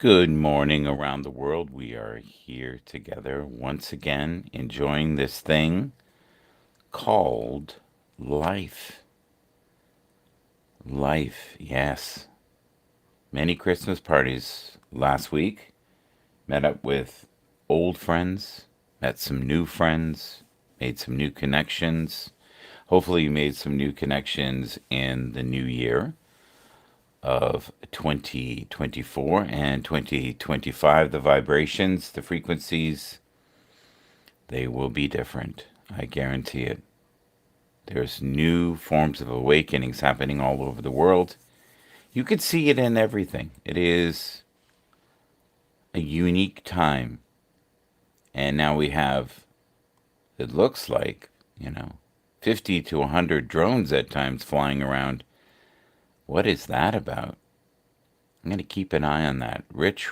Good morning around the world. We are here together once again, enjoying this thing called life. Life, yes. Many Christmas parties last week. Met up with old friends, met some new friends, made some new connections. Hopefully, you made some new connections in the new year of 2024 and 2025. The vibrations, the frequencies, they will be different. I guarantee it. There's new forms of awakenings happening all over the world. You could see it in everything. It is a unique time. And now we have, it looks like, 50 to 100 drones at times flying around. What is that about? I'm going to keep an eye on that. Rich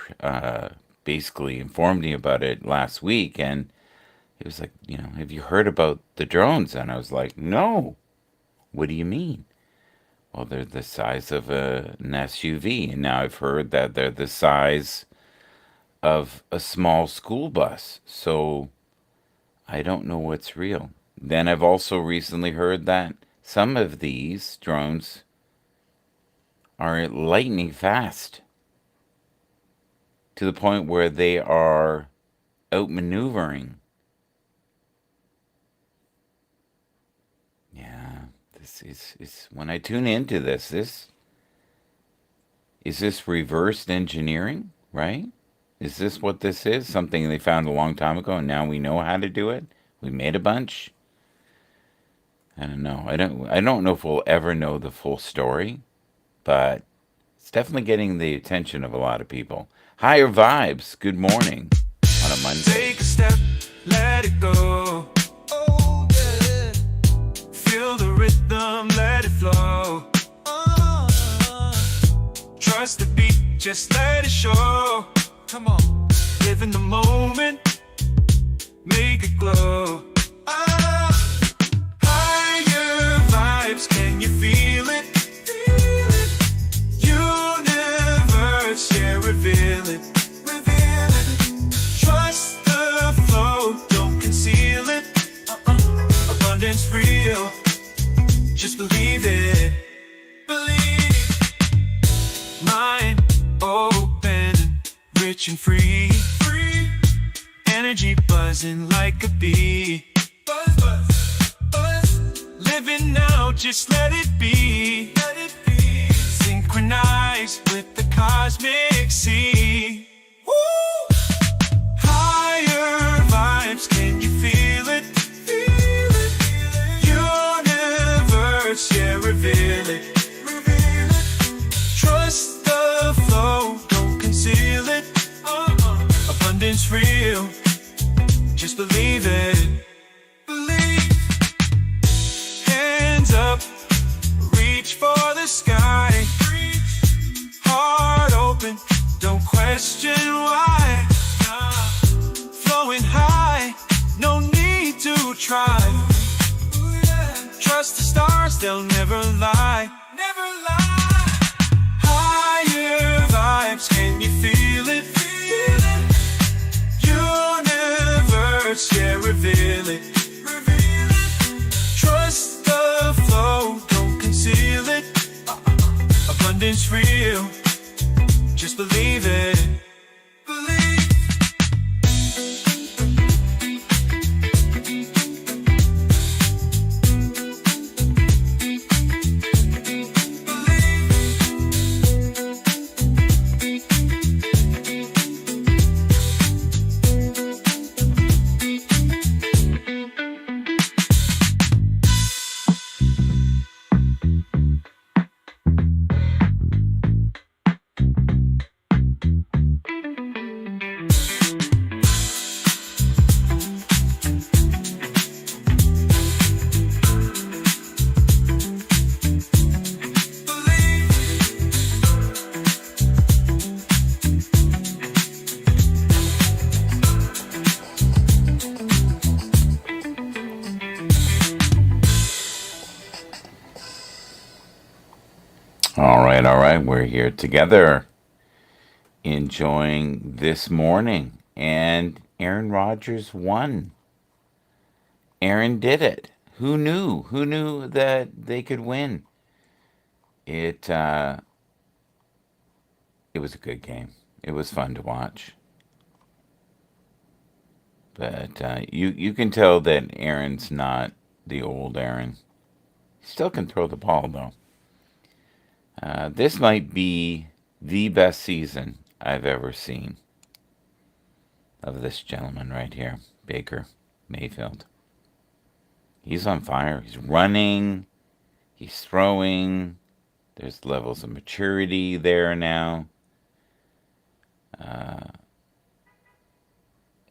basically informed me about it last week, and he was like, have you heard about the drones? And I was like, no. What do you mean? Well, they're the size of an SUV, and now I've heard that they're the size of a small school bus. So I don't know what's real. Then I've also recently heard that some of these drones are lightning fast to the point where they are outmaneuvering. Yeah, this is when I tune into this is this reversed engineering, right? Is this what this is? Something they found a long time ago and now we know how to do it? We made a bunch? I don't know. I don't know if we'll ever know the full story, but it's definitely getting the attention of a lot of people. Higher vibes. Good morning on a Monday. Take a step, let it go. Oh, yeah. Feel the rhythm, let it flow. Trust the beat, just let it show. Come on, live in the moment, make it glow. Higher vibes, can you feel it? Feel it. Universe, yeah, reveal it. Reveal it. Trust the flow, don't conceal it. Abundance real, just believe it. Believe. Mind open, rich and free. Free. Energy buzzing like a bee. Buzz, buzz, buzz. Living now, just let it be. Let it be. Synchronize with the cosmic sea. Woo! Higher vibes, can you feel it? Feel it. Universe, yeah, reveal it. Reveal it. Trust the flow, don't conceal it. Abundance real, just believe it. Believe. Hands up, reach for the sky. Heart open, don't question why. Flowing high, no need to try. Trust the stars, they'll never lie. Never lie. Higher vibes, can you feel it? Feel it. Universe, yeah, reveal it. Reveal it. Trust the flow, don't conceal it. Abundance real, just believe it. Believe. All right, all right. We're here together. enjoying this morning. And Aaron Rodgers won. Aaron did it. Who knew? Who knew that they could win? It it was a good game. It was fun to watch. But you can tell that Aaron's not the old Aaron. He still can throw the ball though. This might be the best season I've ever seen of this gentleman right here, Baker Mayfield. He's on fire. He's running. He's throwing. There's levels of maturity there now.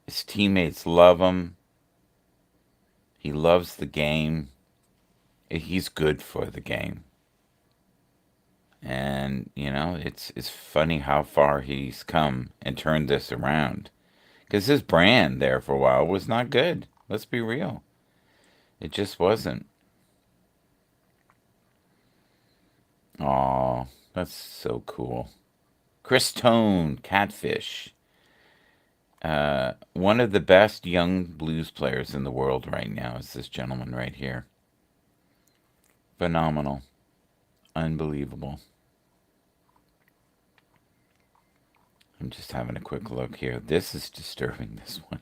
His teammates love him. He loves the game. He's good for the game. And it's funny how far he's come and turned this around. Because his brand there for a while was not good. Let's be real. It just wasn't. Aw, that's so cool. Chris Tone, Catfish. One of the best young blues players in the world right now is this gentleman right here. Phenomenal. Unbelievable. I'm just having a quick look here. This is disturbing, this one.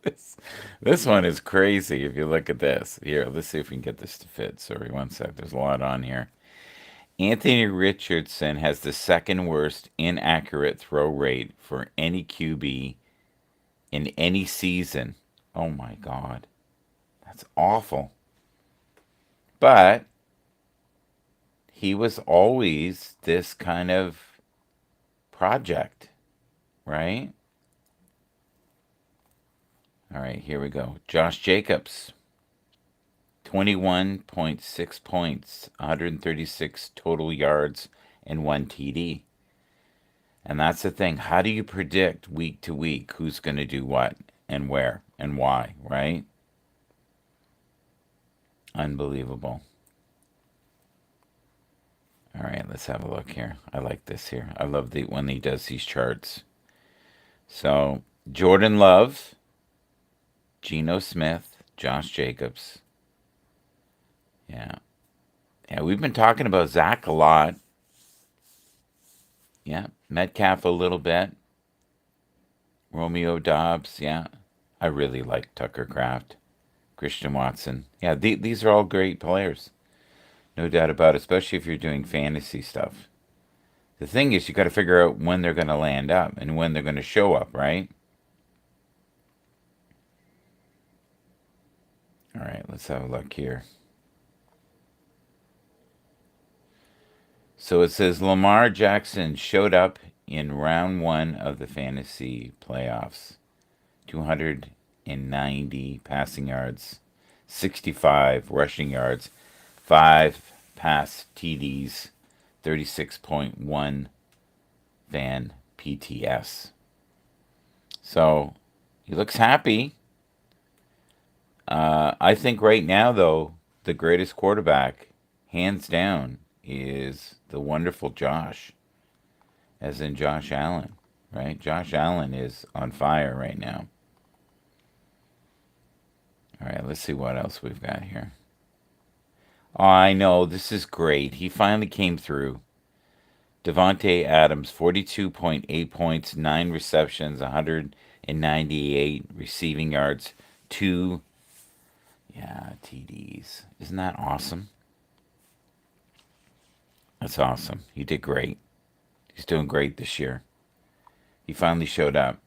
This, this one is crazy if you look at this. Here, let's see if we can get this to fit. Sorry, one sec. There's a lot on here. Anthony Richardson has the second worst inaccurate throw rate for any QB in any season. Oh my God. That's awful. But he was always this kind of project, right? All right, here we go. Josh Jacobs, 21.6 points, 136 total yards, and 1 TD. And that's the thing. How do you predict week to week who's going to do what and where and why, right? Unbelievable. All right, let's have a look here. I like this here. I love the when he does these charts. So, Jordan Love, Geno Smith, Josh Jacobs. Yeah. Yeah, we've been talking about Zach a lot. Yeah. Metcalf a little bit. Romeo Dobbs. Yeah. I really like Tucker Craft. Christian Watson. Yeah, these are all great players. No doubt about it, especially if you're doing fantasy stuff. The thing is, you got to figure out when they're going to land up and when they're going to show up, right? All right, let's have a look here. So it says Lamar Jackson showed up in round one of the fantasy playoffs. 290 passing yards, 65 rushing yards, 5 pass TDs, 36.1 fan PTS. So he looks happy. I think right now, though, the greatest quarterback, hands down, is the wonderful Josh, as in Josh Allen, right? Josh Allen is on fire right now. All right, let's see what else we've got here. Oh, I know, this is great. He finally came through. Devontae Adams, 42.8 points, 9 receptions, 198 receiving yards, 2 TDs. Isn't that awesome? That's awesome. He did great. He's doing great this year. He finally showed up.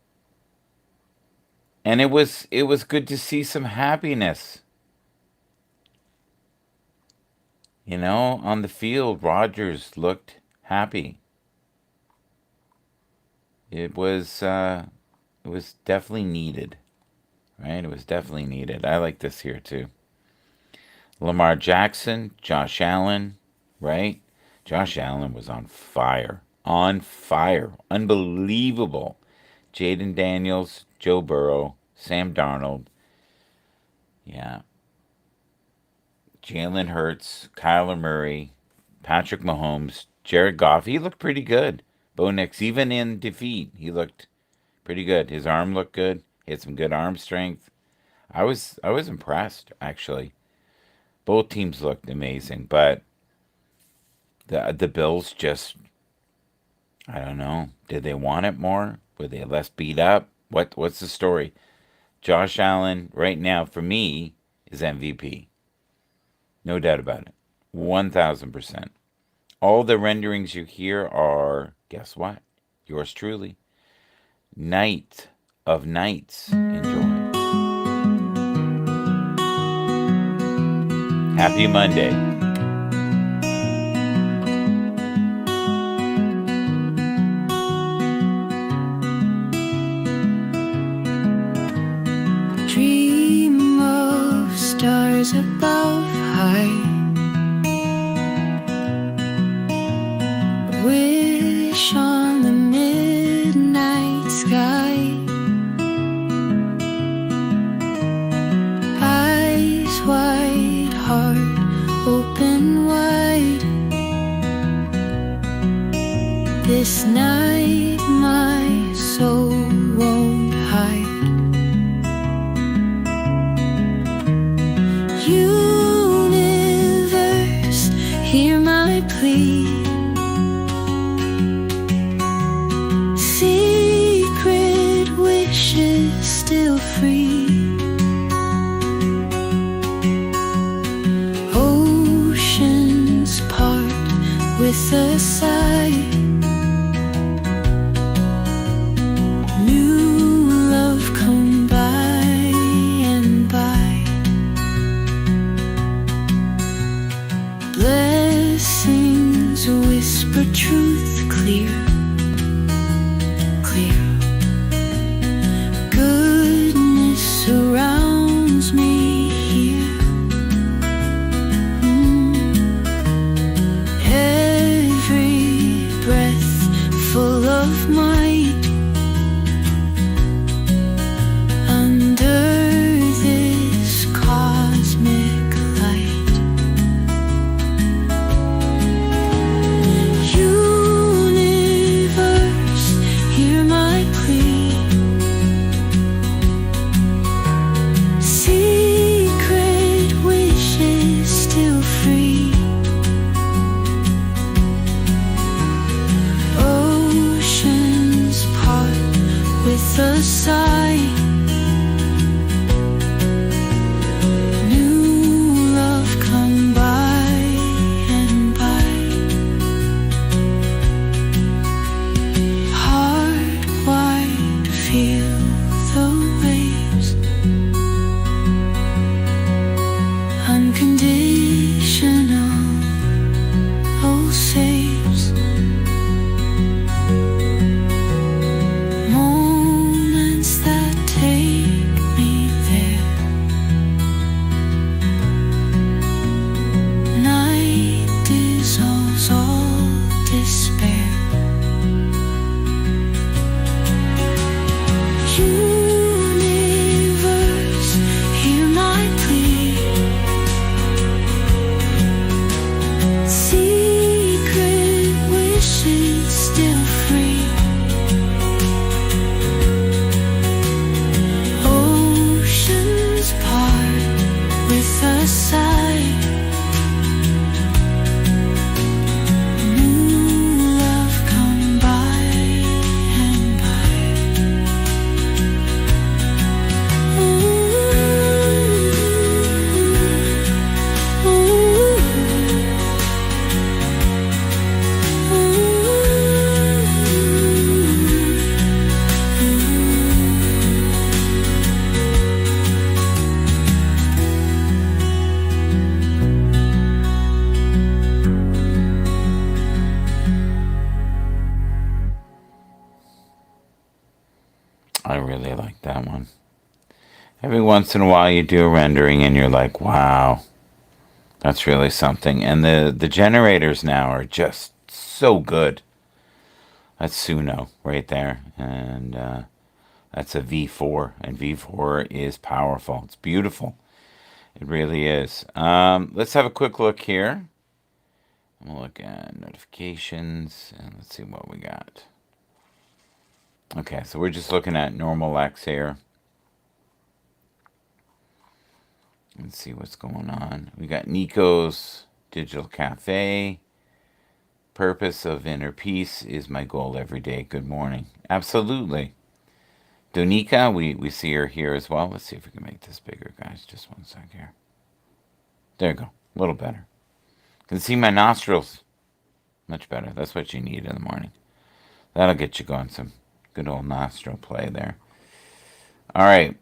And it was good to see some happiness. On the field, Rodgers looked happy. It was definitely needed, right? It was definitely needed. I like this here too. Lamar Jackson, Josh Allen, right? Josh Allen was on fire. On fire. Unbelievable. Jaden Daniels, Joe Burrow, Sam Darnold. Yeah. Jalen Hurts, Kyler Murray, Patrick Mahomes, Jared Goff. He looked pretty good. Bo Nix, even in defeat, he looked pretty good. His arm looked good. He had some good arm strength. I was impressed actually. Both teams looked amazing, but the Bills just, I don't know. Did they want it more? Were they less beat up? What's the story? Josh Allen right now for me is MVP. No doubt about it. 1000%. All the renderings you hear are, guess what? Yours truly. Night of Nights. Enjoy. Happy Monday. Dream of stars above high. Wish on the midnight sky. Eyes wide, heart open wide. This night my soul won't hide. Universe, hear my plea. Secret wishes still free. Oceans part with a sigh. New love come by and by. Blessings whisper truth clear, clear. Goodness surrounds me here. Every breath full of might. Under this cosmic light. Universe, hear my plea. Secret wishes still free. Oceans part with a sigh. New love come by and by. Heart wide, feel the waves. Unconditional, oh saves. Moments that take me there. Night dissolves all despair. Universe, hear my plea. Secret wishes still free. Oceans part with a sigh. New love come by and by. Ooh, I really like that one. Every once in a while you do a rendering and you're like, wow, that's really something. And the generators now are just so good. That's Suno right there. And that's a V4. And V4 is powerful. It's beautiful. It really is. Let's have a quick look here. I'm going to look at notifications and let's see what we got. Okay, so we're just looking at normal X here. Let's see what's going on. We got Nico's Digital Cafe. Purpose of inner peace is my goal every day. Good morning. Absolutely. Donika, we see her here as well. Let's see if we can make this bigger, guys. Just one sec here. There you go. A little better. Can see my nostrils. Much better. That's what you need in the morning. That'll get you going. Some good old nostril play there. All right.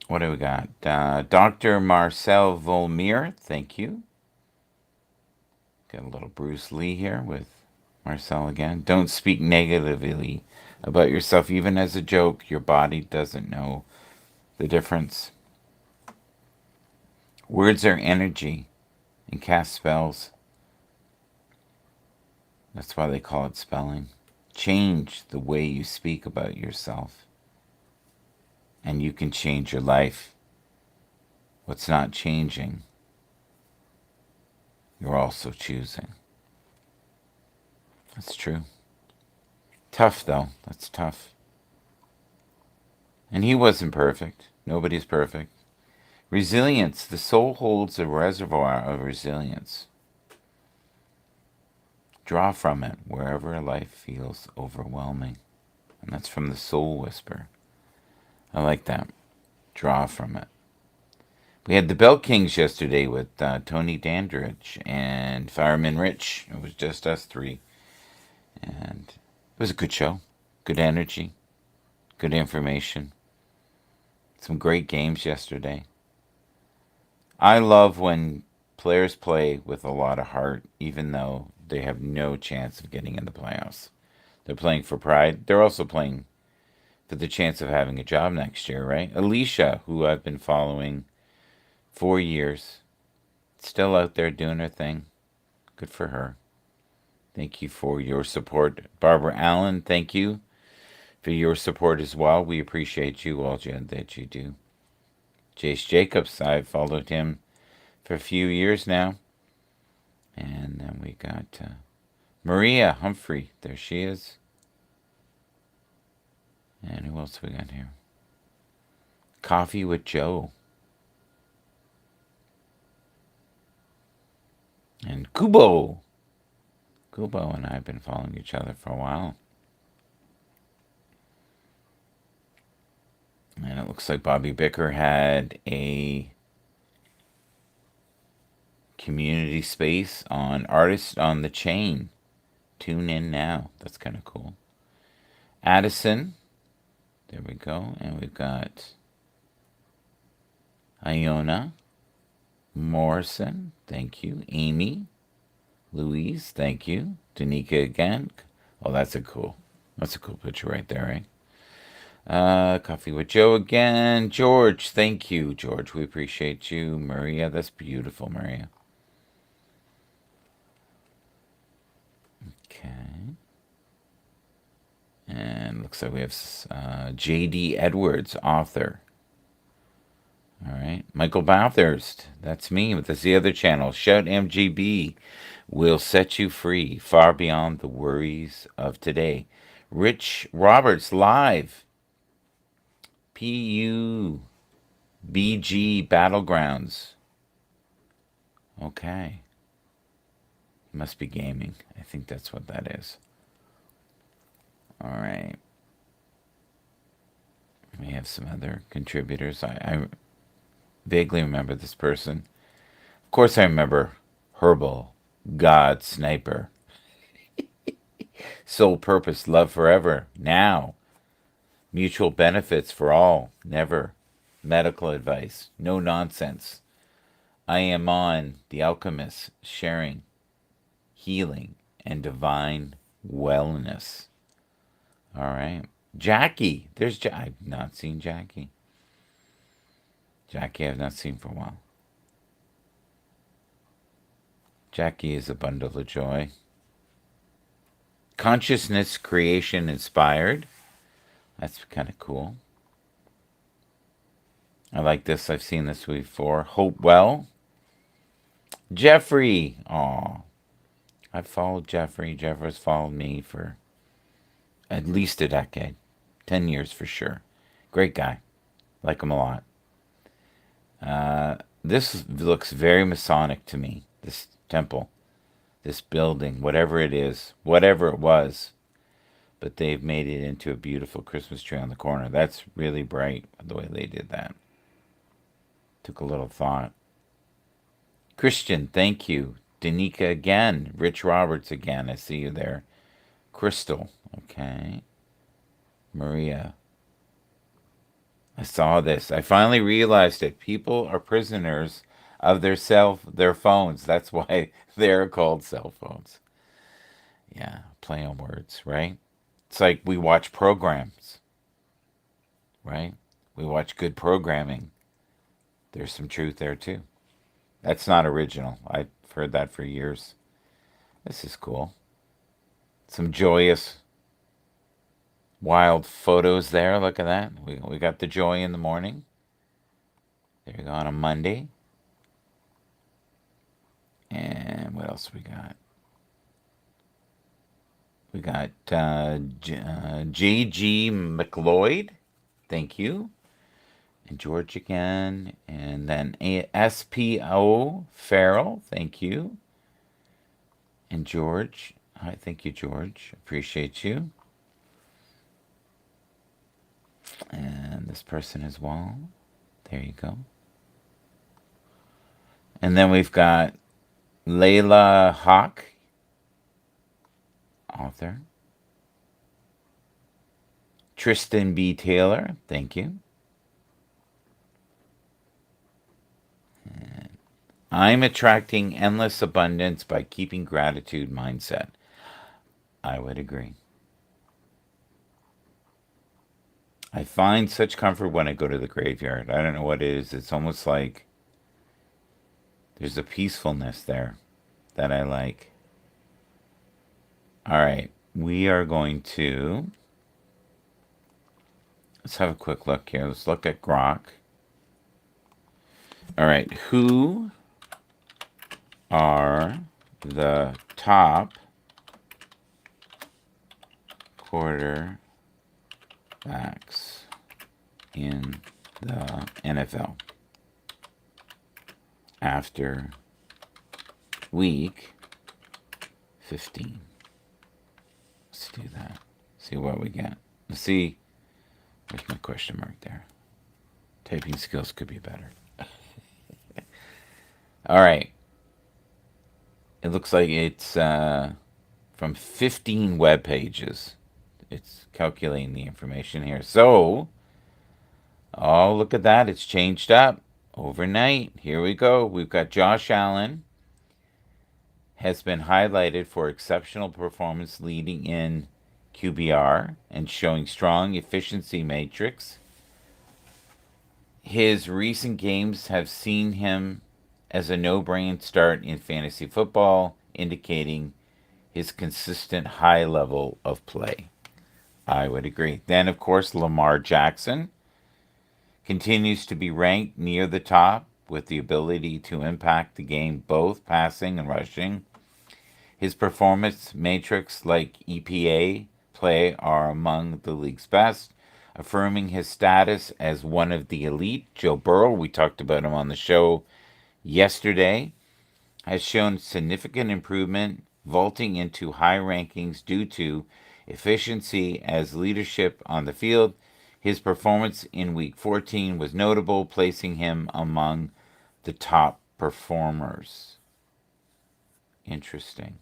What do we got? Dr. Marcel Volmir, thank you. Got a little Bruce Lee here with Marcel again. Don't speak negatively about yourself, even as a joke. Your body doesn't know the difference. Words are energy and cast spells. That's why they call it spelling. Change the way you speak about yourself, and you can change your life. What's not changing, you're also choosing. That's true. Tough, though. That's tough. And he wasn't perfect. Nobody's perfect. Resilience. The soul holds a reservoir of resilience. Draw from it wherever life feels overwhelming. And that's from the Soul Whisper. I like that. Draw from it. We had the Bell Kings yesterday with Tony Dandridge and Fireman Rich. It was just us three. And it was a good show. Good energy. Good information. Some great games yesterday. I love when players play with a lot of heart, even though they have no chance of getting in the playoffs. They're playing for pride. They're also playing for the chance of having a job next year, right? Alicia, who I've been following 4 years, still out there doing her thing. Good for her. Thank you for your support. Barbara Allen, thank you for your support as well. We appreciate you, all that you do. Jace Jacobs, I've followed him for a few years now. And then we got Maria Humphrey. There she is. And who else we got here? Coffee with Joe. And Kubo. Kubo and I have been following each other for a while. And it looks like Bobby Bicker had a community space on Artist on the Chain. Tune in now. That's kind of cool. Addison. There we go. And we've got Iona. Morrison. Thank you. Amy. Louise. Thank you. Danica again. Oh, that's a cool picture right there, right? Coffee with Joe again. George, thank you, George. We appreciate you. Maria, that's beautiful, Maria. Okay. And looks like we have J.D. Edwards, author. All right. Michael Bathurst, that's me with the other channel. Shout MGB will set you free far beyond the worries of today. Rich Roberts, live. PUBG Battlegrounds. Okay. Must be gaming. I think that's what that is. All right. We have some other contributors. I vaguely remember this person. Of course, I remember Herbal, God, Sniper, Sole Purpose, Love Forever, Now, Mutual Benefits for All, Never, Medical Advice, No Nonsense, I Am On, The Alchemist, Sharing, Healing, and Divine Wellness. All right. Jackie. I've not seen Jackie. Jackie I've not seen for a while. Jackie is a bundle of joy. Consciousness Creation Inspired. That's kind of cool. I like this. I've seen this before. Hope Well. Jeffrey. Aw. I've followed Jeffrey. Jeffrey's followed me for at least a decade, 10 years for sure. Great guy. Like him a lot. This looks very Masonic to me. This temple, this building, whatever it is, whatever it was, but they've made it into a beautiful Christmas tree on the corner. That's really bright the way they did that. Took a little thought. Christian, thank you. Danica again. Rich Roberts again. I see you there. Crystal, okay. Maria. I saw this. I finally realized it. People are prisoners of their phones. That's why they're called cell phones. Yeah, play on words, right? It's like we watch programs, right? We watch good programming. There's some truth there too. That's not original. I've heard that for years. This is cool. Some joyous, wild photos there. Look at that. We got the joy in the morning. There you go on a Monday. And what else we got? We got J.G. McLeod. Thank you. And George again. And then S.P.O. Farrell. Thank you. And George. Hi, thank you, George. Appreciate you. And this person as well. There you go. And then we've got Layla Hawk, author. Tristan B. Taylor, thank you. I'm attracting endless abundance by keeping gratitude mindset. I would agree. I find such comfort when I go to the graveyard. I don't know what it is. It's almost like there's a peacefulness there that I like. All right, we are going to let's have a quick look here. Let's look at Grok. All right, who are the top quarterbacks in the NFL after week 15? Let's do that. See what we get. Let's see. Where's my question mark there? Typing skills could be better. All right. It looks like it's from 15 web pages. It's calculating the information here. So, oh, look at that. It's changed up overnight. Here we go. We've got Josh Allen has been highlighted for exceptional performance leading in QBR and showing strong efficiency matrix. His recent games have seen him as a no-brain start in fantasy football, indicating his consistent high level of play. I would agree. Then, of course, Lamar Jackson continues to be ranked near the top with the ability to impact the game both passing and rushing. His performance matrix, like EPA play, are among the league's best, affirming his status as one of the elite. Joe Burrow, we talked about him on the show yesterday, has shown significant improvement, vaulting into high rankings due to efficiency as leadership on the field. His performance in Week 14 was notable, placing him among the top performers. Interesting.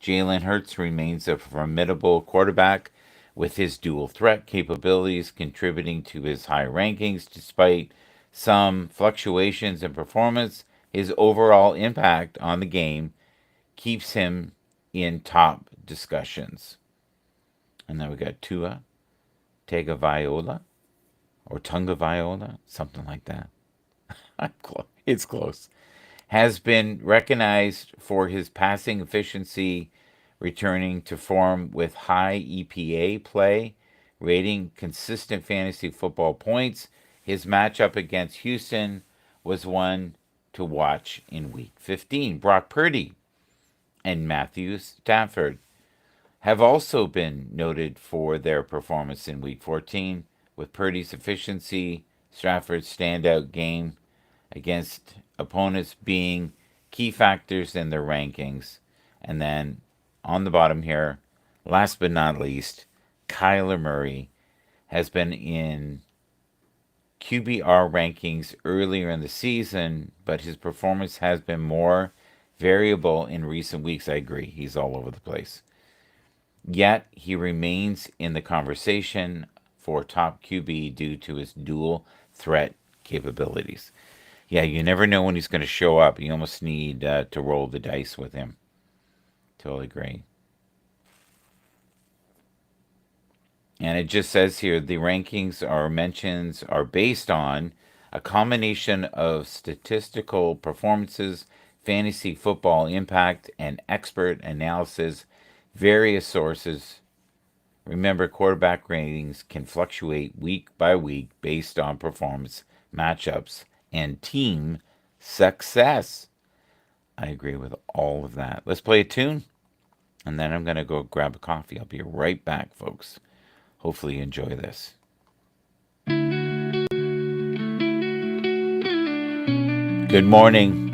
Jalen Hurts remains a formidable quarterback with his dual threat capabilities contributing to his high rankings. Despite some fluctuations in performance, his overall impact on the game keeps him in top discussions. And then we got Tua Tagovailoa or Tungavailoa, something like that. It's close. Has been recognized for his passing efficiency, returning to form with high EPA play, rating consistent fantasy football points. His matchup against Houston was one to watch in Week 15. Brock Purdy and Matthew Stafford have also been noted for their performance in Week 14, with Purdy's efficiency, Stafford's standout game against opponents being key factors in their rankings. And then on the bottom here, last but not least, Kyler Murray has been in QBR rankings earlier in the season, but his performance has been more variable in recent weeks. I agree, he's all over the place. Yet he remains in the conversation for top QB due to his dual threat capabilities. Yeah, you never know when he's going to show up. You almost need to roll the dice with him. Totally agree. And it just says here the rankings or mentions are based on a combination of statistical performances, fantasy football impact, and expert analysis, various sources. Remember, quarterback ratings can fluctuate week by week based on performance, matchups, and team success. I agree with all of that. Let's play a tune, and then I'm going to go grab a coffee. I'll be right back, folks. Hopefully, you enjoy this. Good morning.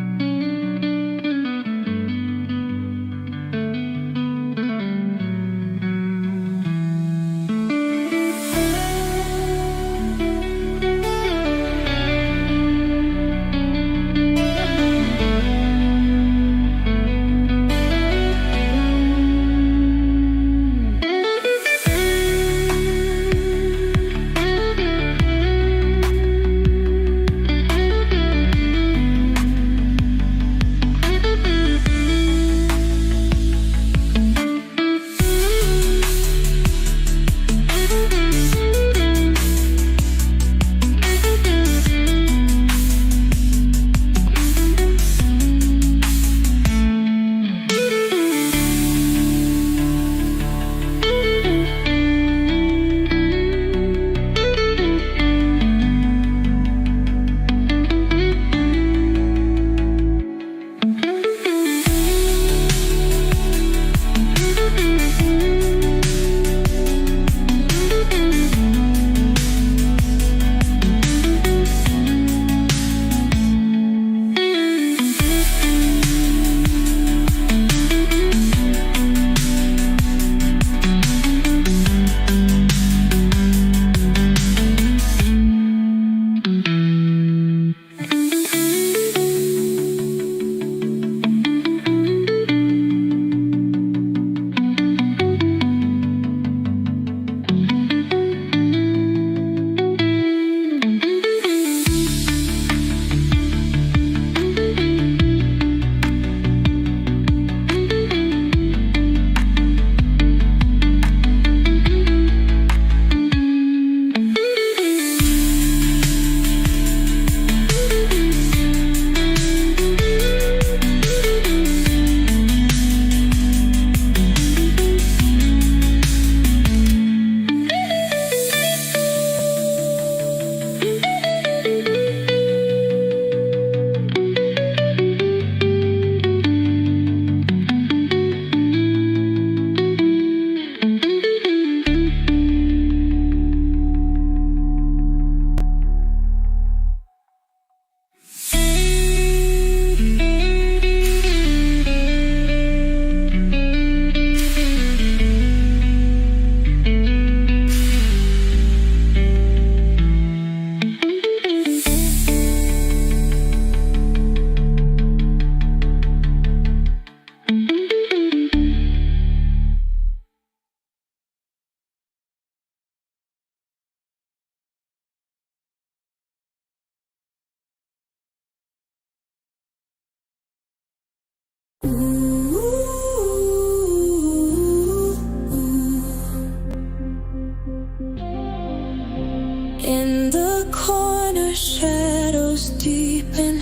In the corner, shadows deepen.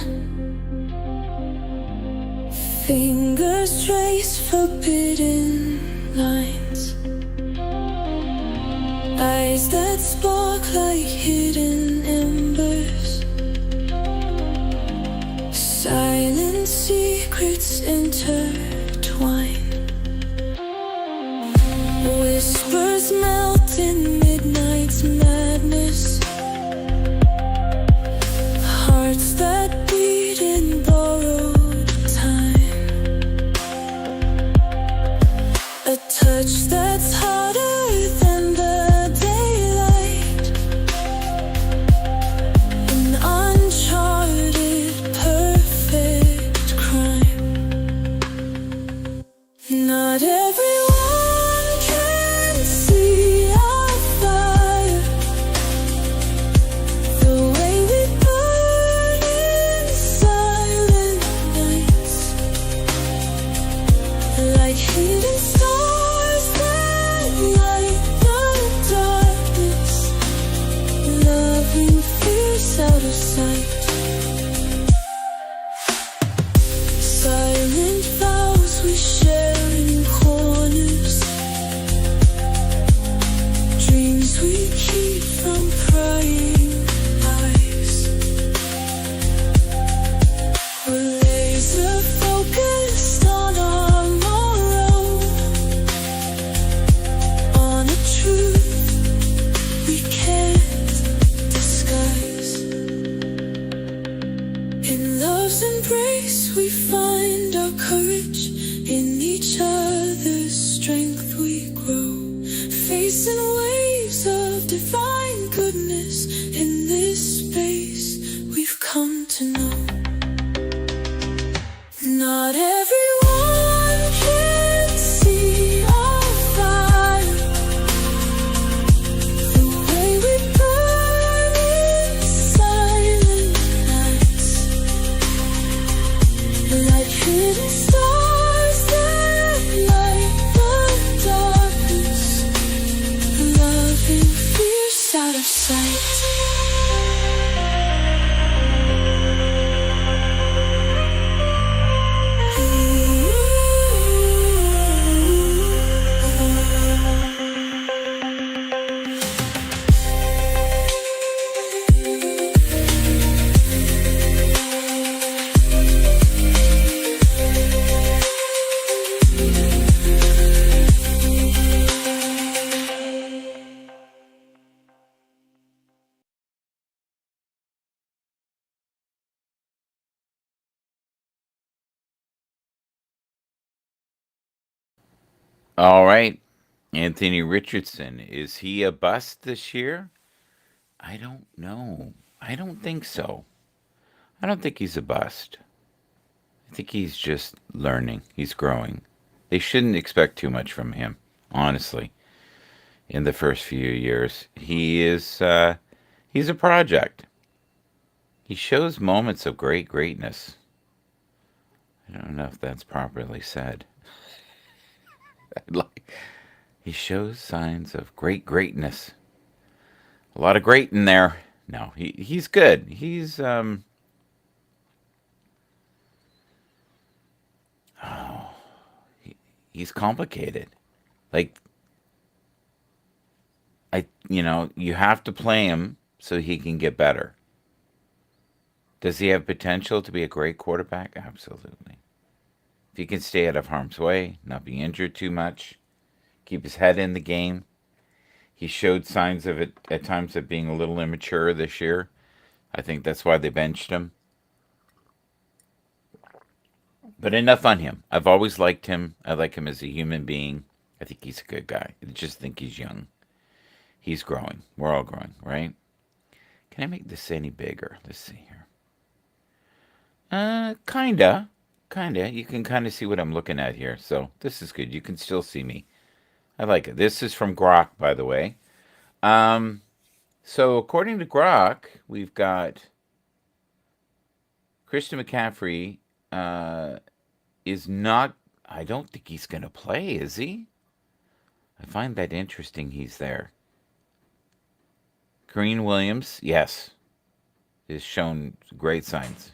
Fingers trace forbidden lines. Eyes that spark like hidden embers. Silent secrets intertwine. courage, in each other's strength we grow, facing waves of divine goodness in this space we've come to know. Not everyone can see our fire, the way we burn in silent nights, like hidden stars that light the darkness, loving fierce out of sight. All right. Anthony Richardson. Is he a bust this year? I don't know. I don't think so. I don't think he's a bust. I think he's just learning. He's growing. They shouldn't expect too much from him, honestly, in the first few years. He's a project. He shows moments of greatness. I don't know if that's properly said. Like, he shows signs of greatness. A lot of great in there. No, he's good. He's complicated. Like, you have to play him so he can get better. Does he have potential to be a great quarterback? Absolutely. If he can stay out of harm's way, not be injured too much, keep his head in the game. He showed signs of it at times of being a little immature this year. I think that's why they benched him. But enough on him. I've always liked him. I like him as a human being. I think he's a good guy. I just think he's young. He's growing. We're all growing, right? Can I make this any bigger? Let's see here. Kinda. Kinda. You can kind of see what I'm looking at here. So this is good. You can still see me. I like it. This is from Grok, by the way. So according to Grok, we've got Christian McCaffrey is not. I don't think he's going to play, is he? I find that interesting. He's there. Green Williams, yes, has shown great signs.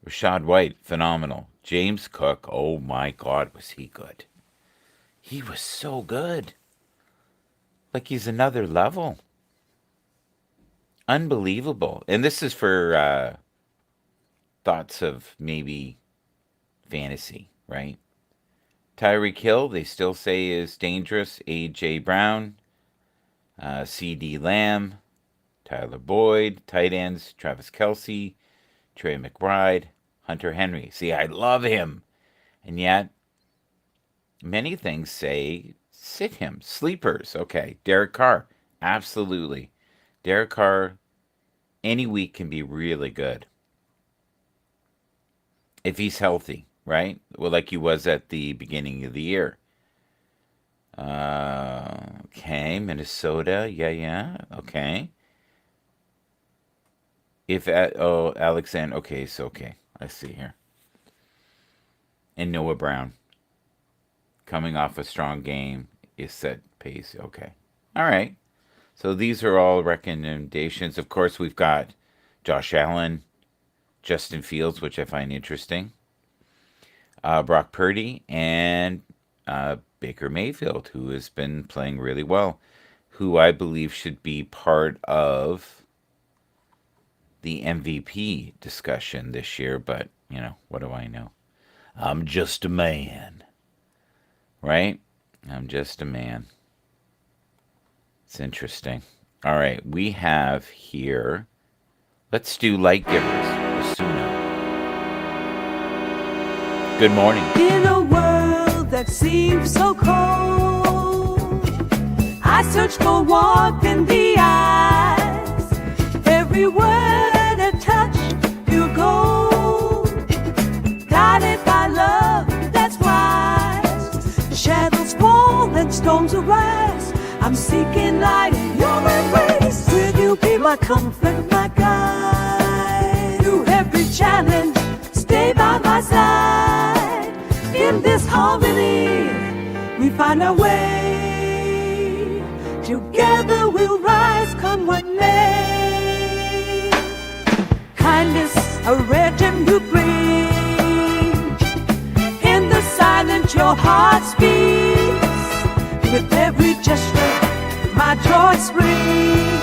Rashad White, phenomenal. James Cook, oh my God, was he good? He was so good. Like he's another level. Unbelievable. And this is for thoughts of maybe fantasy, right? Tyreek Hill, they still say is dangerous. A.J. Brown, C.D. Lamb, Tyler Boyd, tight ends, Travis Kelce, Trey McBride, Hunter Henry. See, I love him. And yet, many things say sit him. Sleepers, okay. Derek Carr, absolutely. Derek Carr, any week can be really good. If he's healthy, right? Well, like he was at the beginning of the year. Okay, Minnesota, yeah, okay. Alexander, okay, so okay, I see here. And Noah Brown, coming off a strong game, is set pace, okay. All right, so these are all recommendations. Of course, we've got Josh Allen, Justin Fields, which I find interesting, Brock Purdy, and Baker Mayfield, who has been playing really well, who I believe should be part of the MVP discussion this year. But, what do I know? I'm just a man, right? I'm just a man. It's interesting. All right, we have here, let's do light givers with Suno. Good morning. In a world that seems so cold, I search for warmth in the eyes. Every word a touch, pure gold. Guided by love that's wise. Shadows fall and storms arise. I'm seeking light in your embrace. Will you be my comfort, my guide? Through every challenge, stay by my side. In this harmony, we find our way. Together we'll rise, come what may. Kindness, a rare gem you bring. In the silence, your heart speaks. With every gesture, my joy springs.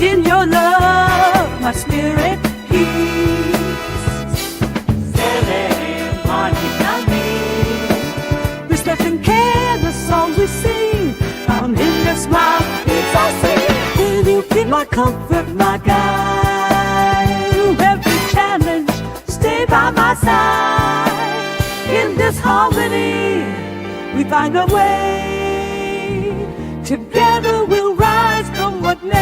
In your love, my spirit peace. Respect and care, the songs we sing. Found in your smile, it's I sing. Will you be my comfort, my guide? Through every challenge, stay by my side. In this harmony, we find a way. Together we'll rise, come what may.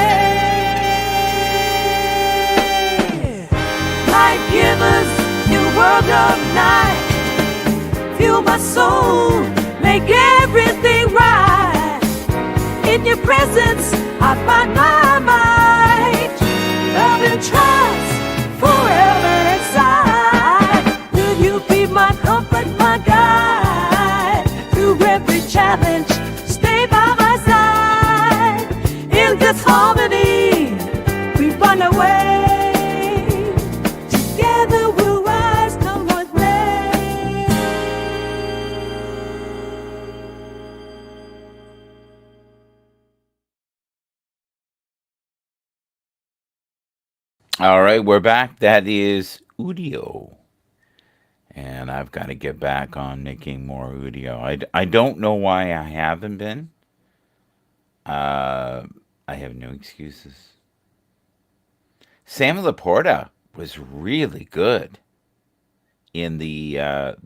Light givers in a world of night, fuel my soul, make everything right. In your presence, I find my might. Love and trust forever inside. Will you be my comfort, my guide? Through every challenge, stay by my side. In this harmony, we find a way. Together we'll rise, come what may. All right, we're back. That is Udio. And I've got to get back on making more Udio. I don't know why I haven't been. Uh, I have no excuses. Sam Laporta was really good in the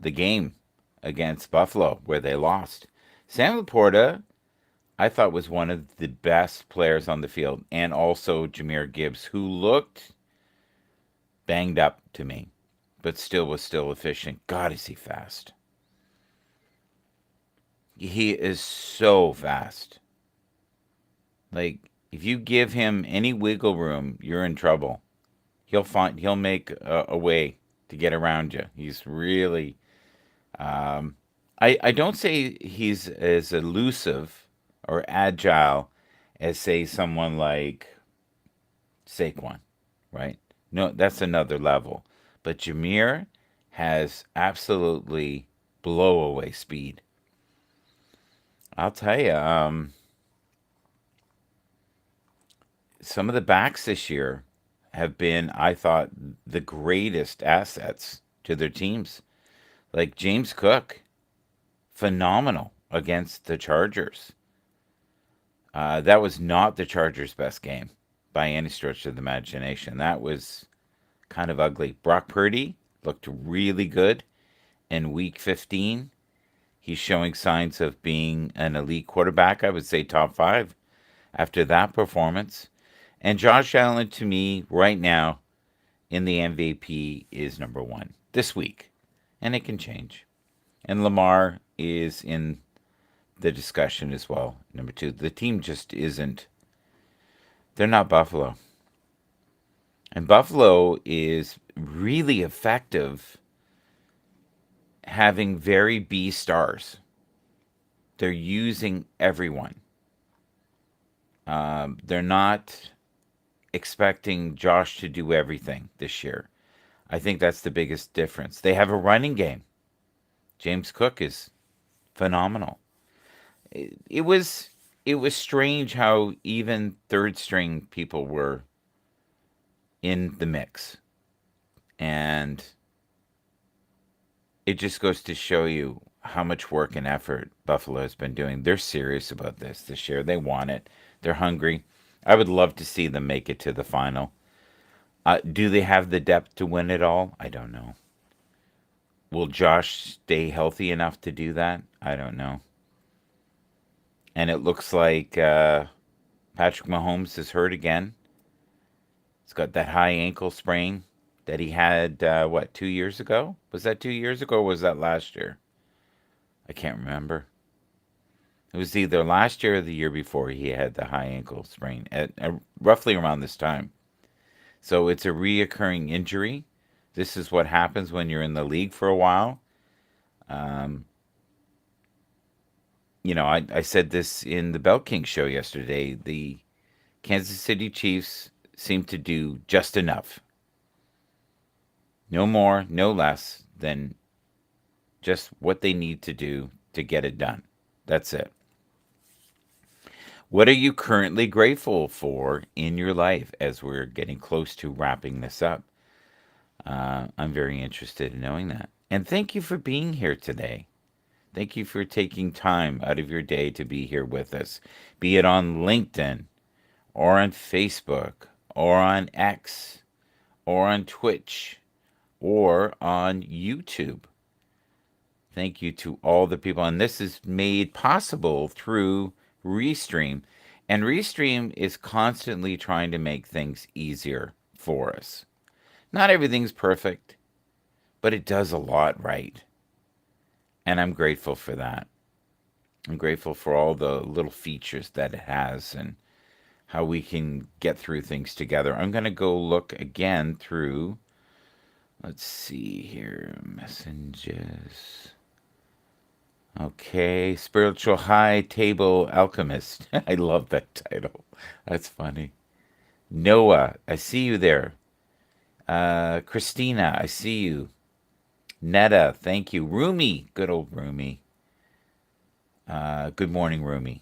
game against Buffalo where they lost. Sam Laporta, I thought, was one of the best players on the field, and also Jameer Gibbs, who looked banged up to me, but was still efficient. God, is he fast? He is so fast. Like, if you give him any wiggle room, you're in trouble. He'll make a way to get around you. He's really I don't say he's as elusive or agile as, say, someone like Saquon, right? No, that's another level. But Jameer has absolutely blow away speed. I'll tell you, some of the backs this year have been, I thought, the greatest assets to their teams. Like James Cook, phenomenal against the Chargers. That was not the Chargers' best game by any stretch of the imagination. That was kind of ugly. Brock Purdy looked really good in week 15. He's showing signs of being an elite quarterback. I would say top 5 after that performance. And Josh Allen, to me, right now, in the MVP, is number 1 this week. And it can change. And Lamar is in the discussion as well, number 2. The team just isn't. They're not Buffalo. And Buffalo is really effective having very B stars. They're using everyone. They're not expecting Josh to do everything this year. I think that's the biggest difference. They have a running game. James Cook is phenomenal. It was strange how even third string people were in the mix. And it just goes to show you how much work and effort Buffalo has been doing. They're serious about this year. They want it. They're hungry. I would love to see them make it to the final. Do they have the depth to win it all? I don't know. Will Josh stay healthy enough to do that? I don't know. And it looks like Patrick Mahomes is hurt again. He's got that high ankle sprain that he had, 2 years ago? Was that 2 years ago or was that last year? I can't remember. It was either last year or the year before he had the high ankle sprain at roughly around this time. So it's a reoccurring injury. This is what happens when you're in the league for a while. Um, I said this in the Bell King show yesterday. The Kansas City Chiefs seem to do just enough. No more, no less than just what they need to do to get it done. That's it. What are you currently grateful for in your life as we're getting close to wrapping this up? I'm very interested in knowing that. And thank you for being here today. Thank you for taking time out of your day to be here with us, be it on LinkedIn or on Facebook or on X or on Twitch or on YouTube. Thank you to all the people. And this is made possible through Restream. And Restream is constantly trying to make things easier for us. Not everything's perfect, but it does a lot right. And I'm grateful for that. I'm grateful for all the little features that it has and how we can get through things together. I'm going to go look again through, let's see here, messages. Okay, Spiritual High Table Alchemist. I love that title. That's funny. Noah, I see you there. Christina, I see you. Netta, thank you. Rumi, good old Rumi. Good morning, Rumi.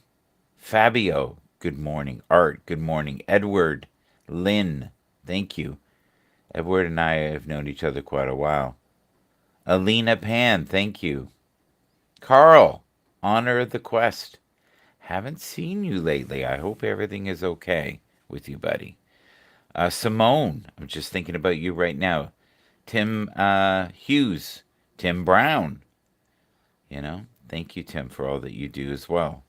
Fabio, good morning. Art, good morning. Edward, Lynn, thank you. Edward and I have known each other quite a while. Alina Pan, thank you. Carl, Honor of the Quest. Haven't seen you lately. I hope everything is okay with you, buddy. Simone, I'm just thinking about you right now. Tim Hughes, Tim Brown. Thank you, Tim, for all that you do as well.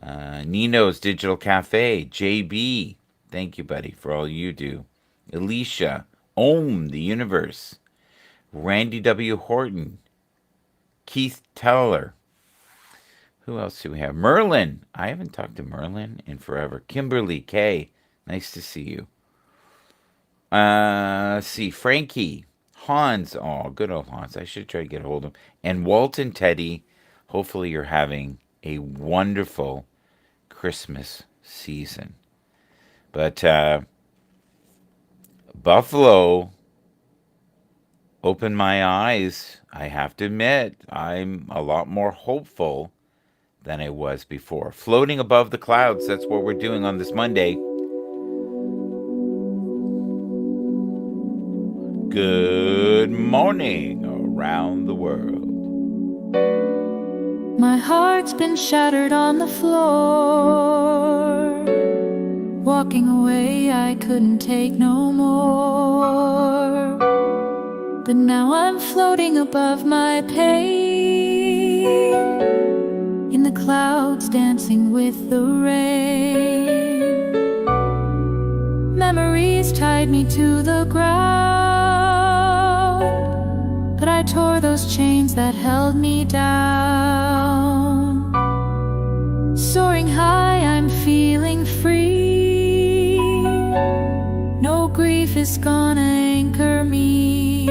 Nino's Digital Cafe, JB, thank you, buddy, for all you do. Alicia, Ohm, the Universe. Randy W. Horton, Keith Teller. Who else do we have? Merlin. I haven't talked to Merlin in forever. Kimberly K. Nice to see you. See, Frankie. Hans. Oh, good old Hans. I should try to get a hold of him. And Walt and Teddy. Hopefully you're having a wonderful Christmas season. But Buffalo opened my eyes. I have to admit, I'm a lot more hopeful than I was before. Floating above the clouds, that's what we're doing on this Monday. Good morning around the world. My heart's been shattered on the floor. Walking away, I couldn't take no more. But now I'm floating above my pain, in the clouds dancing with the rain. Memories tied me to the ground, but I tore those chains that held me down. Soaring high, I'm feeling free. No grief is gonna anchor me.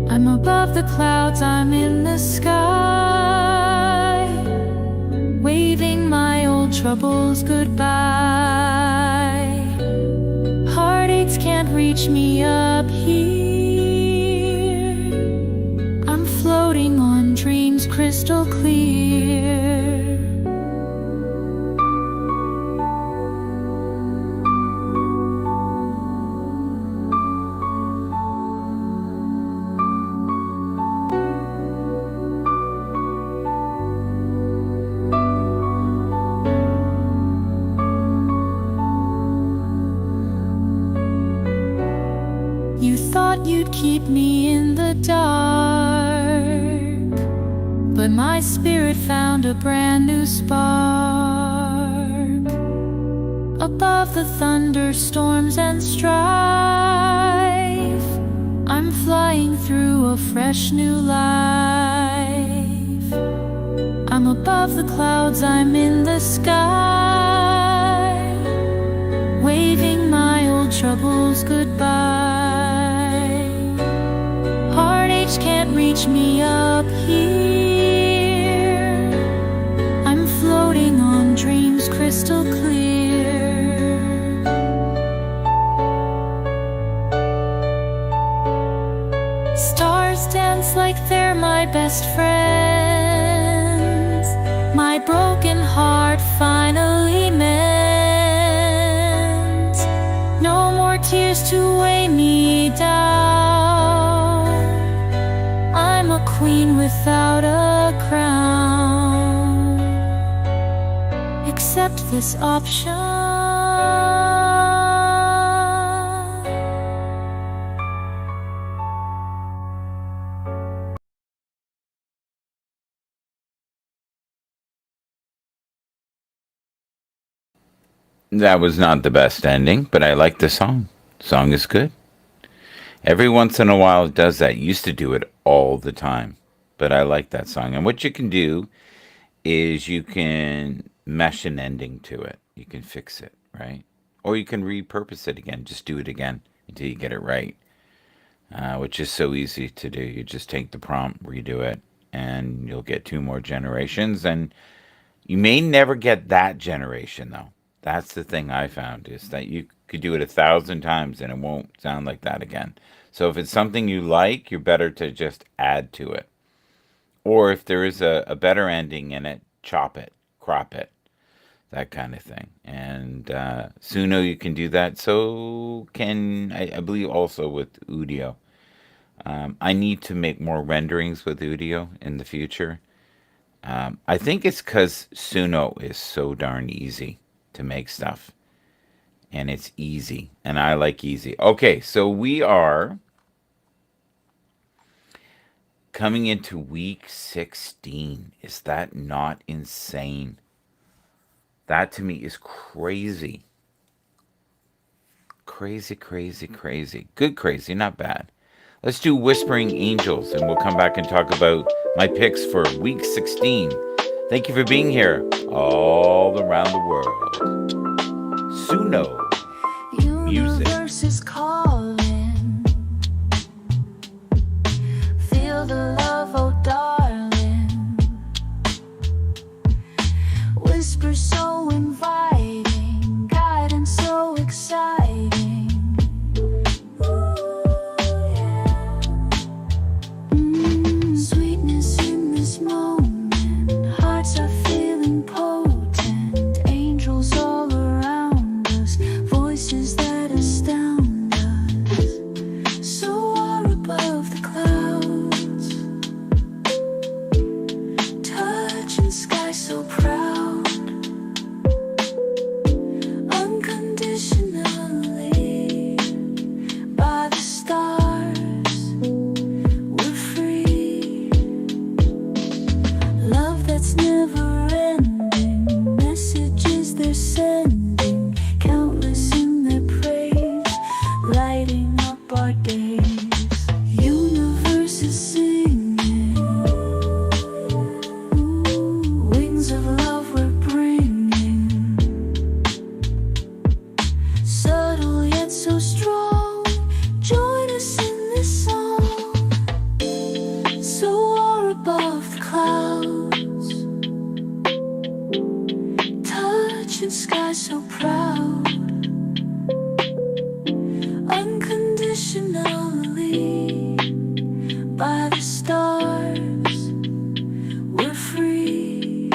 I'm above the clouds, I'm in the sky, waving my old troubles goodbye. Heartaches can't reach me up here. I'm floating on dreams crystal clear. You thought you you'd keep me in the dark, but my spirit found a brand new spark. Above the thunderstorms and strife, I'm flying through a fresh new life. I'm above the clouds, I'm in the sky, waving my old troubles goodbye. Heartaches can't reach me up here, I'm floating on dreams crystal clear. Stars dance like they're my best friends, my broken heart finally mends. No more tears to weigh me down, I'm a queen without a crown. Accept this option. That was not the best ending, but I like the song. Song is good. Every once in a while it does that. It used to do it all the time, but I like that song. And what you can do is you can mesh an ending to it. You can fix it, right? Or you can repurpose it again. Just do it again until you get it right, which is so easy to do. You just take the prompt, redo it, and you'll get two more generations. And you may never get that generation, though. That's the thing I found, is that you could do it 1,000 times and it won't sound like that again. So if it's something you like, you're better to just add to it. Or if there is a better ending in it, chop it, crop it, that kind of thing. And Suno, you can do that. So can, I believe, also with Udio. I need to make more renderings with Udio in the future. I think it's because Suno is so darn easy to make stuff. And it's easy. And I like easy. Okay, so we are coming into week 16. Is that not insane? That to me is crazy. Crazy, crazy, crazy. Good crazy, not bad. Let's do Whispering Angels, and we'll come back and talk about my picks for week 16. Thank you for being here all around the world. Suno music. Universe is calling. Feel the love, oh darling. Whisper so inviting, guidance so exciting. Ooh, yeah. Sweetness in this moment, hearts are feeling potent. Angels all around us, voices that astound us. So far above the clouds, touching sky so proud. Unconditionally, by the stars, we're free. Love that's never ending, messages they're sending, countless in their praise, lighting up our days. Universe is singing, wings of love we're bringing, subtle yet so strong. Join us in this song, so far above the clouds, touching sky so proud. Unconditionally, by the stars, we're free.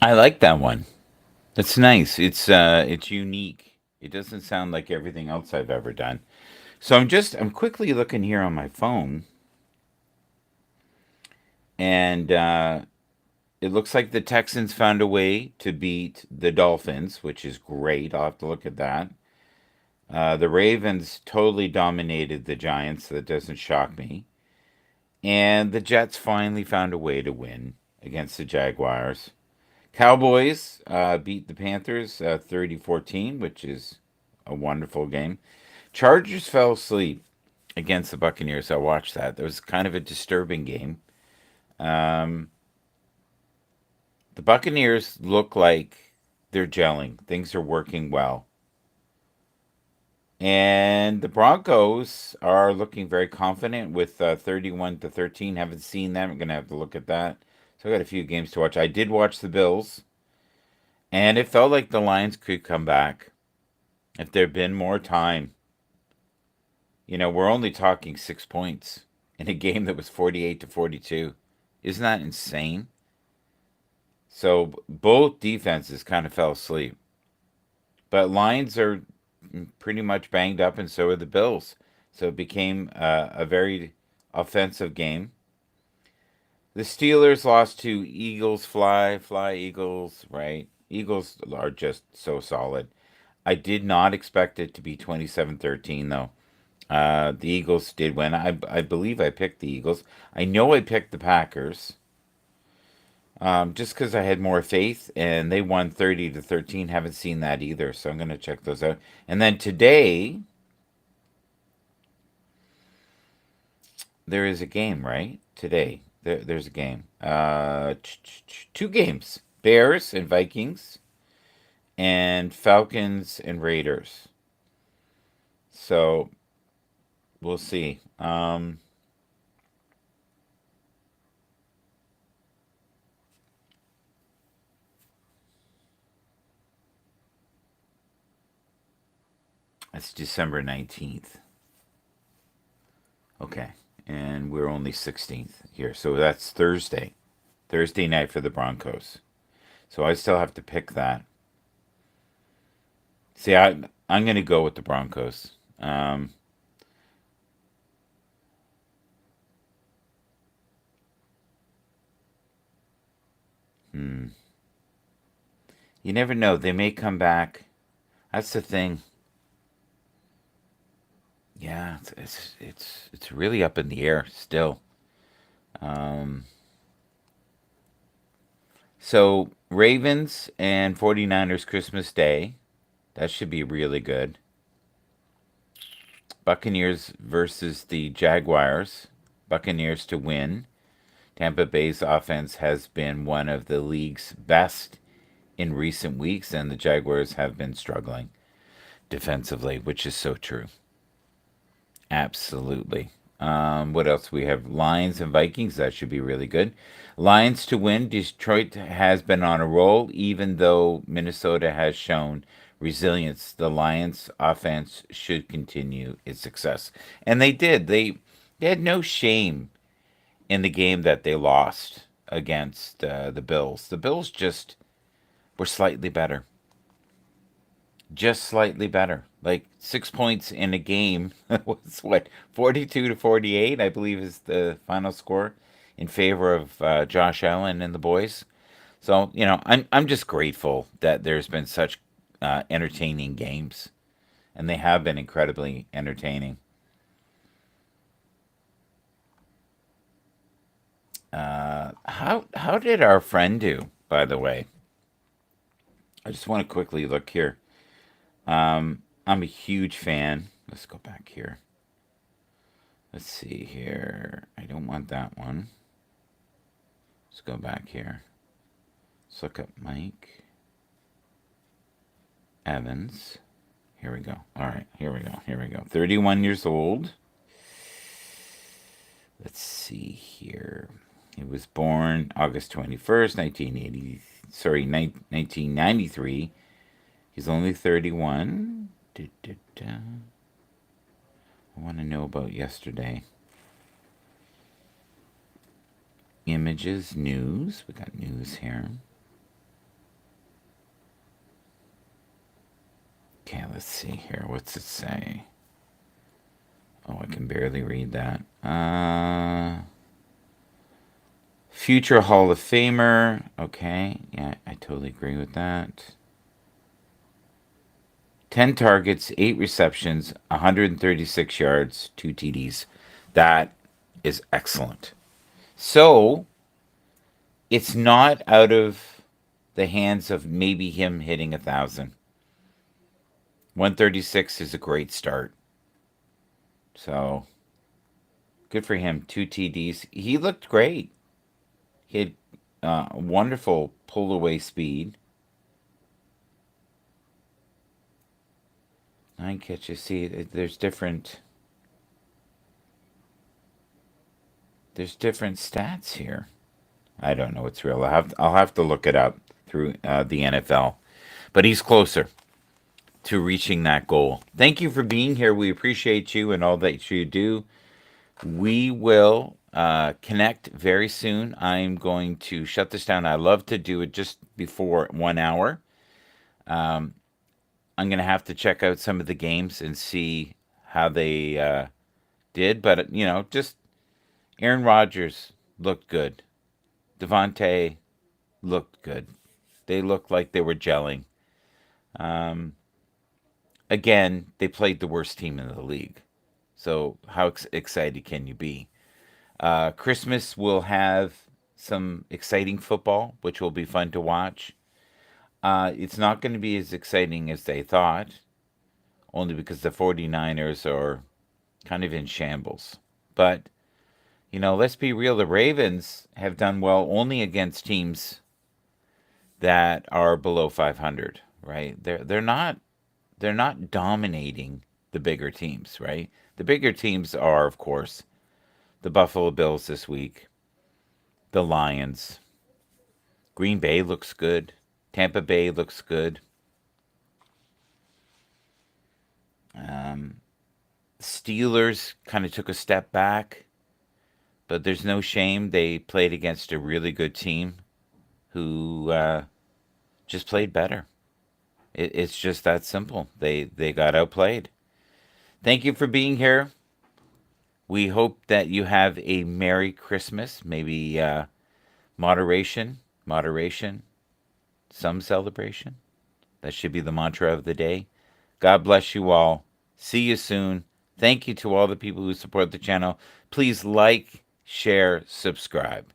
I like that one. That's nice. It's unique. It doesn't sound like everything else I've ever done. So I'm quickly looking here on my phone, and it looks like the Texans found a way to beat the Dolphins, which is great. I'll have to look at that. The Ravens totally dominated the Giants, so that doesn't shock me. And the Jets finally found a way to win against the Jaguars. Cowboys beat the Panthers 30-14, which is a wonderful game. Chargers fell asleep against the Buccaneers. I watched that. That was kind of a disturbing game. Um, the Buccaneers look like they're gelling. Things are working well. And the Broncos are looking very confident with 31-13. Haven't seen them. I'm going to have to look at that. So I got a few games to watch. I did watch the Bills, and it felt like the Lions could come back if there'd been more time. We're only talking 6 points in a game that was 48-42. Isn't that insane? So both defenses kind of fell asleep. But Lions are pretty much banged up, and so are the Bills. So it became a very offensive game. The Steelers lost to Eagles. Fly, Eagles, right? Eagles are just so solid. I did not expect it to be 27-13, though. The Eagles did win. I believe I picked the Eagles. I know I picked the Packers. Just because I had more faith, and they won 30-13. Haven't seen that either, so I'm going to check those out. And then today, there is a game, right? Today, there's a game. Two games: Bears and Vikings, and Falcons and Raiders. So we'll see. That's December 19th. Okay. And we're only 16th here. So that's Thursday. Thursday night for the Broncos. So I still have to pick that. See, I'm going to go with the Broncos. Hmm. You never know. They may come back. That's the thing. Yeah, it's really up in the air still. Um, so Ravens and 49ers Christmas Day. That should be really good. Buccaneers versus the Jaguars. Buccaneers to win. Tampa Bay's offense has been one of the league's best in recent weeks, and the Jaguars have been struggling defensively, which is so true. Absolutely. What else? We have Lions and Vikings. That should be really good. Lions to win. Detroit has been on a roll, even though Minnesota has shown resilience. The Lions offense should continue its success. And they did. They had no shame in the game that they lost against the Bills. The Bills just were slightly better. Just slightly better. Like 6 points in a game was what, 42-48, I believe is the final score in favor of Josh Allen and the boys. So, I'm just grateful that there's been such entertaining games, and they have been incredibly entertaining. How did our friend do, by the way? I just want to quickly look here. I'm a huge fan. Let's go back here. Let's see here. I don't want that one. Let's go back here. Let's look up Mike Evans. Here we go. All right, here we go. Here we go. 31 years old. Let's see here. He was born August 21st, 1980. Sorry, 1993. He's only 31. I want to know about yesterday. Images, news. We got news here. Okay, let's see here. What's it say? Oh, I can barely read that. Future Hall of Famer. Okay, yeah, I totally agree with that. 10 targets, 8 receptions, 136 yards, 2 TDs. That is excellent. So, it's not out of the hands of maybe him hitting 1,000. 136 is a great start. So, good for him. 2 TDs. He looked great. He had wonderful pull away speed. I get you. See, there's different stats here. I don't know what's real. I'll have to look it up through the NFL. But he's closer to reaching that goal. Thank you for being here. We appreciate you and all that you do. We will connect very soon. I'm going to shut this down. I love to do it just before 1 hour. I'm going to have to check out some of the games and see how they did. But, just Aaron Rodgers looked good. Devontae looked good. They looked like they were gelling. Again, they played the worst team in the league. So how excited can you be? Christmas will have some exciting football, which will be fun to watch. It's not going to be as exciting as they thought, only because the 49ers are kind of in shambles. But, let's be real. The Ravens have done well only against teams that are below 500, right? They're not dominating the bigger teams, right? The bigger teams are, of course, the Buffalo Bills this week, the Lions. Green Bay looks good. Tampa Bay looks good. Steelers kind of took a step back, but there's no shame. They played against a really good team who just played better. It's just that simple. They got outplayed. Thank you for being here. We hope that you have a Merry Christmas. Maybe moderation, moderation, some celebration. That should be the mantra of the day. God bless you all. See you soon. Thank you to all the people who support the channel. Please like, share, subscribe.